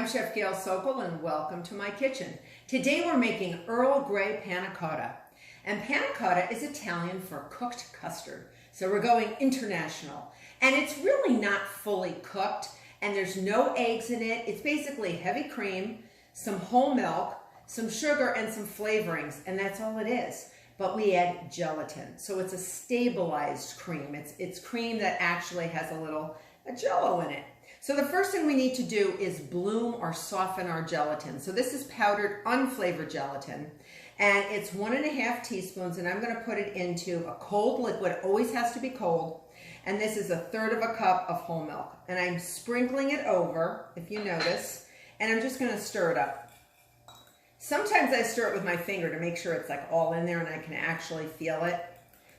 I'm Chef Gail Sokol and welcome to my kitchen. Today we're making Earl Grey Panna Cotta. And Panna Cotta is Italian for cooked custard. So we're going international. And it's really not fully cooked and there's no eggs in it. It's basically heavy cream, some whole milk, some sugar and some flavorings, and that's all it is. But we add gelatin. So it's a stabilized cream. It's cream that actually has a jello in it. So the first thing we need to do is bloom or soften our gelatin. So this is powdered unflavored gelatin, and it's 1.5 teaspoons, and I'm going to put it into a cold liquid. It always has to be cold. And this is 1/3 cup of whole milk. And I'm sprinkling it over, if you notice, and I'm just going to stir it up. Sometimes I stir it with my finger to make sure it's like all in there and I can actually feel it.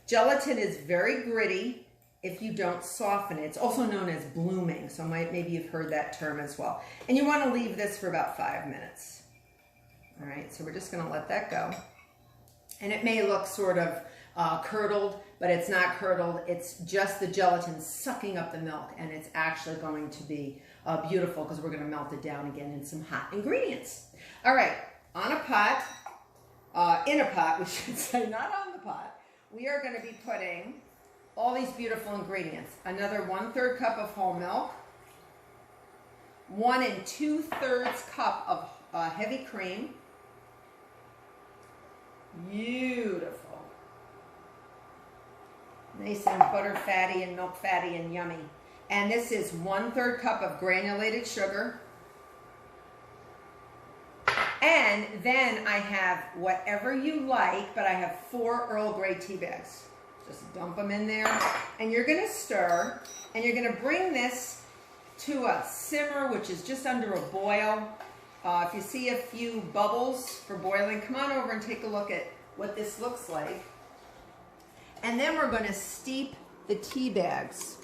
Gelatin is very gritty if you don't soften it. It's also known as blooming, so maybe you've heard that term as well. And you want to leave this for about 5 minutes. All right, so we're just going to let that go. And it may look sort of curdled, but it's not curdled. It's just the gelatin sucking up the milk, and it's actually going to be beautiful because we're going to melt it down again in some hot ingredients. All right, on a pot, in a pot, we should say, not on the pot, we are going to be putting all these beautiful ingredients. Another 1/3 cup of whole milk, 1 2/3 cup of heavy cream. Beautiful. Nice and butter fatty and milk fatty and yummy. And this is 1/3 cup of granulated sugar. And then I have whatever you like, but I have 4 Earl Grey tea bags. Just dump them in there, and you're going to stir, and you're going to bring this to a simmer, which is just under a boil. If you see a few bubbles for boiling, come on over and take a look at what this looks like. And then we're going to steep the tea bags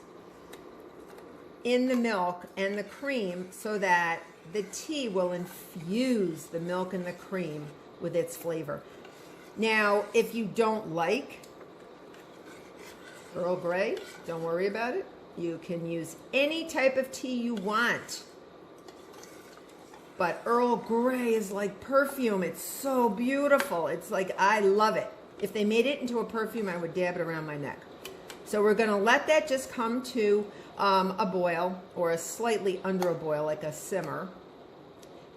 in the milk and the cream so that the tea will infuse the milk and the cream with its flavor. Now, if you don't like Earl Grey, don't worry about it. You can use any type of tea you want. But Earl Grey is like perfume. It's so beautiful. It's like, I love it. If they made it into a perfume, I would dab it around my neck. So we're going to let that just come to a boil, or a slightly under a boil, like a simmer.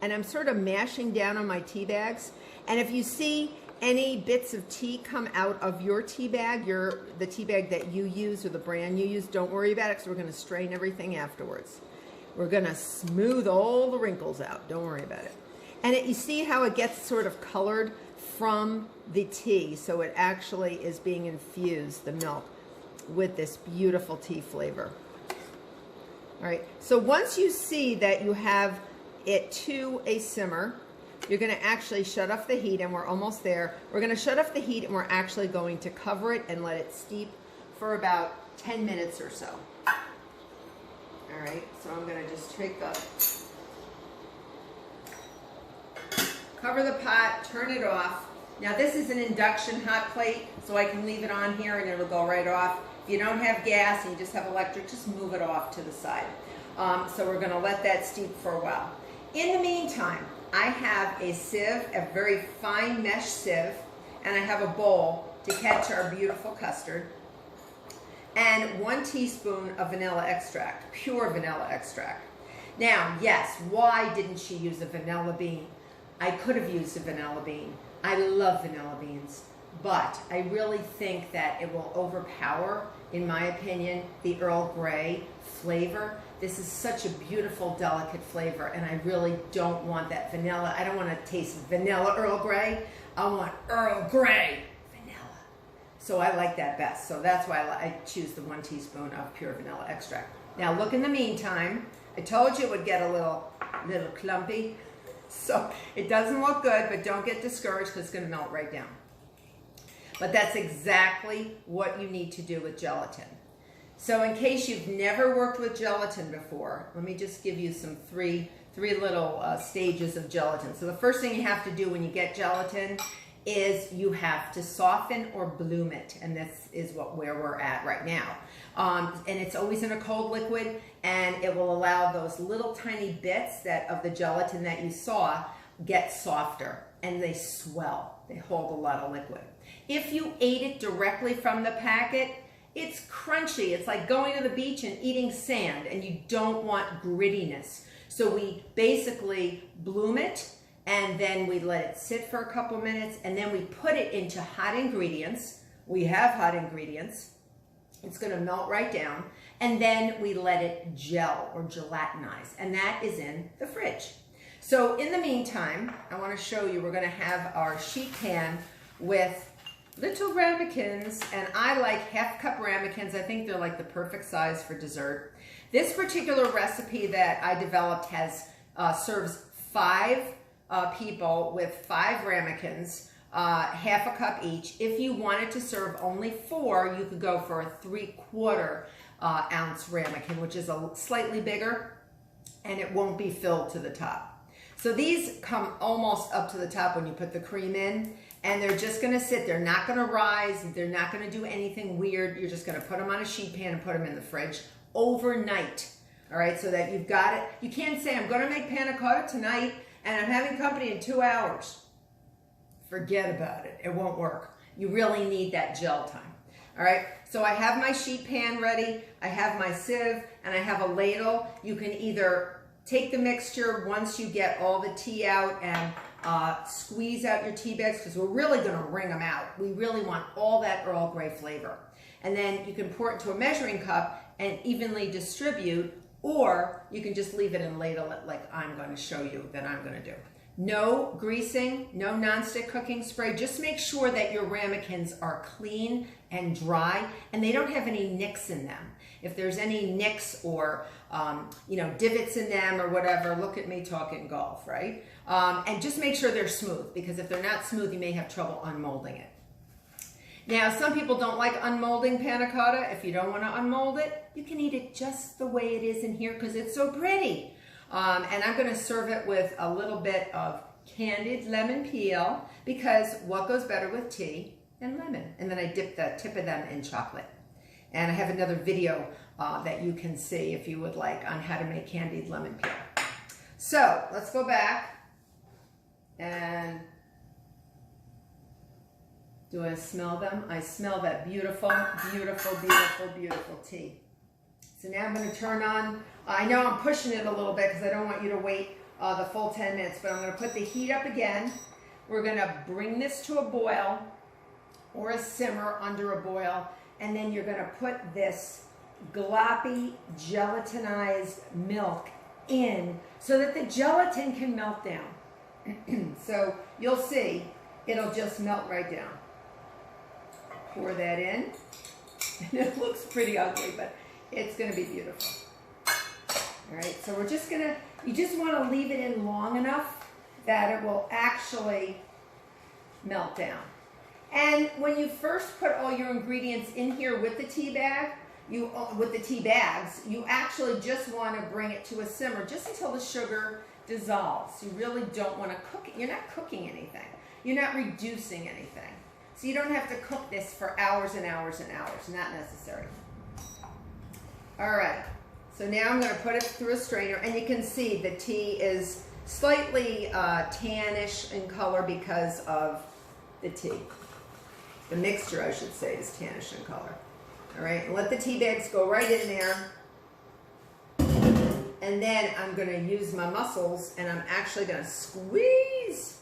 And I'm sort of mashing down on my tea bags. And if you see any bits of tea come out of your tea bag, the tea bag that you use or the brand you use, don't worry about it because we're going to strain everything afterwards. We're going to smooth all the wrinkles out. Don't worry about it. And you see how it gets sort of colored from the tea, so it actually is being infused, the milk, with this beautiful tea flavor. All right, so once you see that you have it to a simmer, you're going to actually shut off the heat, and we're almost there. We're going to shut off the heat, and we're actually going to cover it and let it steep for about 10 minutes or so. All right, so I'm going to just take cover the pot, turn it off. Now this is an induction hot plate, so I can leave it on here and it'll go right off. If you don't have gas and you just have electric, just move it off to the side. So we're going to let that steep for a while. In the meantime, I have a sieve, a very fine mesh sieve, and I have a bowl to catch our beautiful custard, and 1 teaspoon of vanilla extract, pure vanilla extract. Now, yes, why didn't she use a vanilla bean? I could have used a vanilla bean. I love vanilla beans, but I really think that it will overpower, in my opinion, the Earl Grey flavor. This is such a beautiful, delicate flavor, and I really don't want that vanilla. I don't want to taste vanilla Earl Grey. I want Earl Grey vanilla. So I like that best. So that's why I choose the 1 teaspoon of pure vanilla extract. Now look, in the meantime, I told you it would get a little clumpy. So it doesn't look good, but don't get discouraged because it's going to melt right down. But that's exactly what you need to do with gelatin. So in case you've never worked with gelatin before, let me just give you some three little stages of gelatin. So the first thing you have to do when you get gelatin is you have to soften or bloom it, and this is where we're at right now. And it's always in a cold liquid, and it will allow those little tiny bits of the gelatin that you saw get softer, and they swell. They hold a lot of liquid. If you ate it directly from the packet, it's crunchy. It's like going to the beach and eating sand, and you don't want grittiness. So we basically bloom it, and then we let it sit for a couple minutes, and then we put it into hot ingredients. We have hot ingredients. It's going to melt right down, and then we let it gel or gelatinize, and that is in the fridge. So in the meantime, I want to show you, we're going to have our sheet pan with little ramekins, and I like half-cup ramekins. I think they're like the perfect size for dessert. This particular recipe that I developed serves 5 people with 5 ramekins, half a cup each. If you wanted to serve only 4, you could go for a 3/4 ounce ramekin, which is slightly bigger, and it won't be filled to the top. So these come almost up to the top when you put the cream in, and they're just gonna sit. They're not gonna rise. They're not gonna do anything weird. You're just gonna put them on a sheet pan and put them in the fridge overnight. All right, so that you've got it. You can't say, I'm gonna make panna cotta tonight and I'm having company in 2 hours. Forget about it. It won't work. You really need that gel time. All right, so I have my sheet pan ready. I have my sieve, and I have a ladle. You can either take the mixture once you get all the tea out and squeeze out your tea bags, because we're really going to wring them out. We really want all that Earl Grey flavor. And then you can pour it into a measuring cup and evenly distribute, or you can just leave it and ladle it like I'm going to show you that I'm going to do. No greasing, no nonstick cooking spray. Just make sure that your ramekins are clean and dry, and they don't have any nicks in them. If there's any nicks or divots in them or whatever, look at me talking golf, right? And just make sure they're smooth, because if they're not smooth, you may have trouble unmolding it. Now, some people don't like unmolding panna cotta. If you don't want to unmold it, you can eat it just the way it is in here because it's so pretty. And I'm going to serve it with a little bit of candied lemon peel, because what goes better with tea than lemon? And then I dip the tip of them in chocolate. And I have another video that you can see if you would like on how to make candied lemon peel. So let's go back, and do I smell them? I smell that beautiful, beautiful, beautiful, beautiful tea. So now I'm going to turn on, I know I'm pushing it a little bit because I don't want you to wait the full 10 minutes, but I'm going to put the heat up again. We're going to bring this to a boil or a simmer under a boil, and then you're going to put this gloppy, gelatinized milk in so that the gelatin can melt down. So you'll see it'll just melt right down. Pour that in. It looks pretty ugly, but it's going to be beautiful. All right, so we're just going to, you just want to leave it in long enough that it will actually melt down. And when you first put all your ingredients in here with the tea bag, with the tea bags, you actually just want to bring it to a simmer just until the sugar dissolves. You really don't want to cook it. You're not cooking anything. You're not reducing anything. So you don't have to cook this for hours and hours and hours. Not necessary. All right. So now I'm going to put it through a strainer, and you can see the tea is slightly tannish in color because of the tea. The mixture, I should say, is tannish in color. All right, and let the tea bags go right in there. And then I'm going to use my muscles, and I'm actually going to squeeze.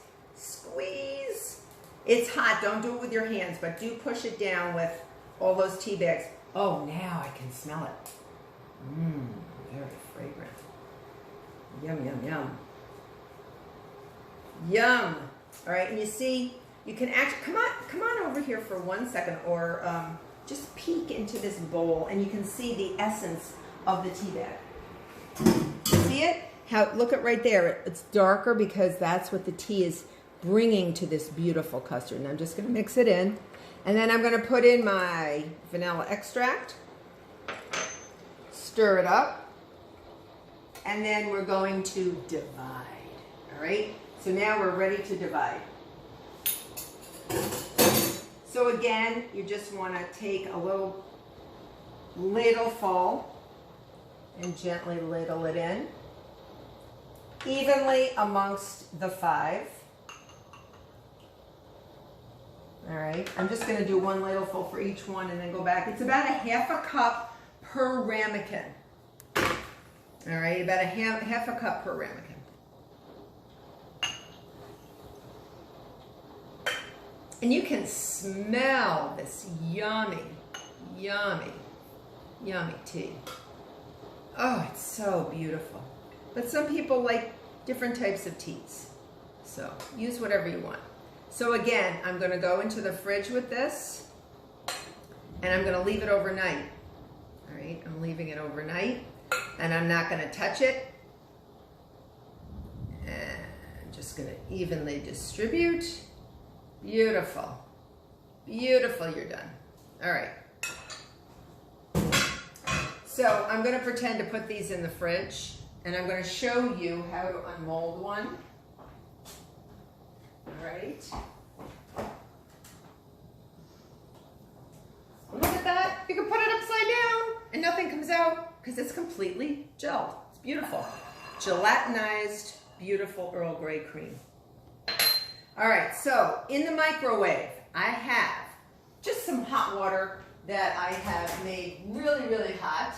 It's hot. Don't do it with your hands, but do push it down with all those tea bags. Oh, now I can smell it. Mmm, very fragrant. Yum, yum, yum. Yum. All right, and you see, you can actually, come on over here for 1 second, or just peek into this bowl, and you can see the essence of the tea bag. See it? Look at right there. It's darker because that's what the tea is bringing to this beautiful custard. And I'm just going to mix it in. And then I'm going to put in my vanilla extract. Stir it up. And then we're going to divide. All right? So now we're ready to divide. So again, you just want to take a little ladleful and gently ladle it in evenly amongst the 5. All right, I'm just going to do 1 ladleful for each one and then go back. It's about a half a cup per ramekin. All right, about a half a cup per ramekin. And you can smell this yummy, yummy, yummy tea. Oh, it's so beautiful. But some people like different types of teas. So use whatever you want. So again, I'm going to go into the fridge with this and I'm going to leave it overnight. All right, I'm leaving it overnight and I'm not going to touch it. And I'm just going to evenly distribute. Beautiful. Beautiful, you're done. All right. So I'm going to pretend to put these in the fridge and I'm going to show you how to unmold one. All right. Look at that. You can put it upside down and nothing comes out because it's completely gelled. It's beautiful. Gelatinized, beautiful Earl Grey cream. All right, so in the microwave, I have just some hot water that I have made really, really hot.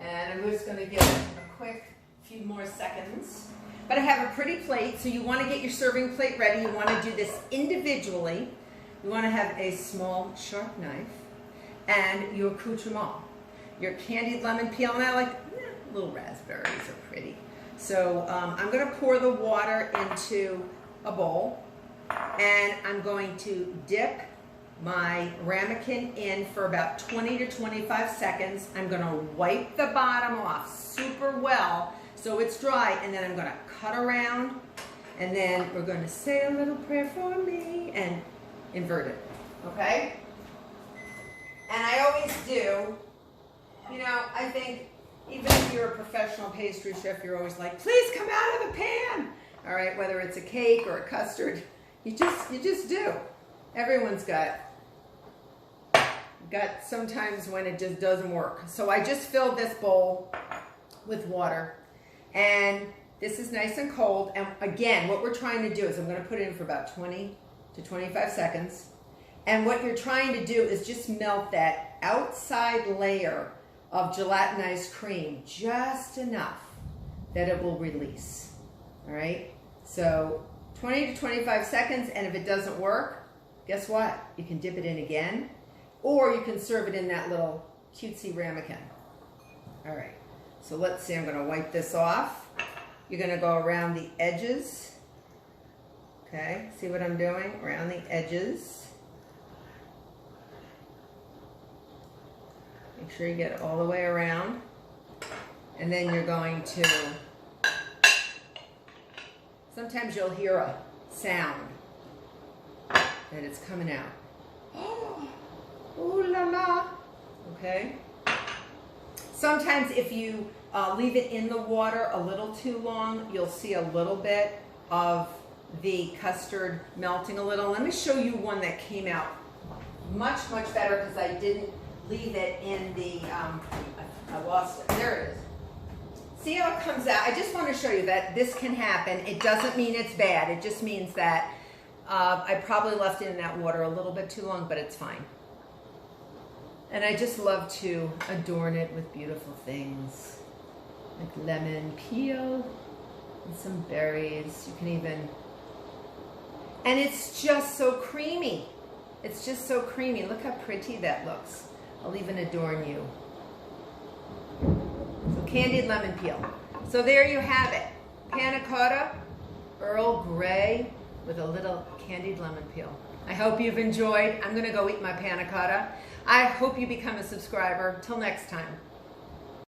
And I'm just gonna give it a quick few more seconds. But I have a pretty plate, so you wanna get your serving plate ready. You wanna do this individually. You wanna have a small sharp knife and your accoutrement. Your candied lemon peel, and I like little raspberries are pretty. So I'm gonna pour the water into a bowl and I'm going to dip my ramekin in for about 20 to 25 seconds. I'm going to wipe the bottom off super well so it's dry, and then I'm going to cut around, and then we're going to say a little prayer for me and invert it, okay? And I always do, you know, I think even if you're a professional pastry chef, you're always like, please come out of the pan. All right, whether it's a cake or a custard, you just do. Everyone's got sometimes when it just doesn't work. So I just filled this bowl with water, and this is nice and cold. And again, what we're trying to do is I'm going to put it in for about 20 to 25 seconds. And what you're trying to do is just melt that outside layer of gelatinized cream just enough that it will release. All right, so 20 to 25 seconds, and if it doesn't work, guess what? You can dip it in again, or you can serve it in that little cutesy ramekin. All right, so let's see, I'm gonna wipe this off. You're gonna go around the edges. Okay, see what I'm doing? Around the edges. Make sure you get it all the way around. And then you're going to, sometimes you'll hear a sound that it's coming out. Oh, ooh la la. Okay. Sometimes if you leave it in the water a little too long, you'll see a little bit of the custard melting a little. Let me show you one that came out much, much better because I didn't leave it in the, I lost it. There it is. See how it comes out? I just want to show you that this can happen. It doesn't mean it's bad. It just means that I probably left it in that water a little bit too long, but it's fine. And I just love to adorn it with beautiful things, like lemon peel and some berries. You can even, and it's just so creamy. It's just so creamy. Look how pretty that looks. I'll even adorn you. So candied lemon peel. So there you have it. Panna Cotta, Earl Grey with a little candied lemon peel. I hope you've enjoyed. I'm gonna go eat my panna cotta. I hope you become a subscriber. Till next time.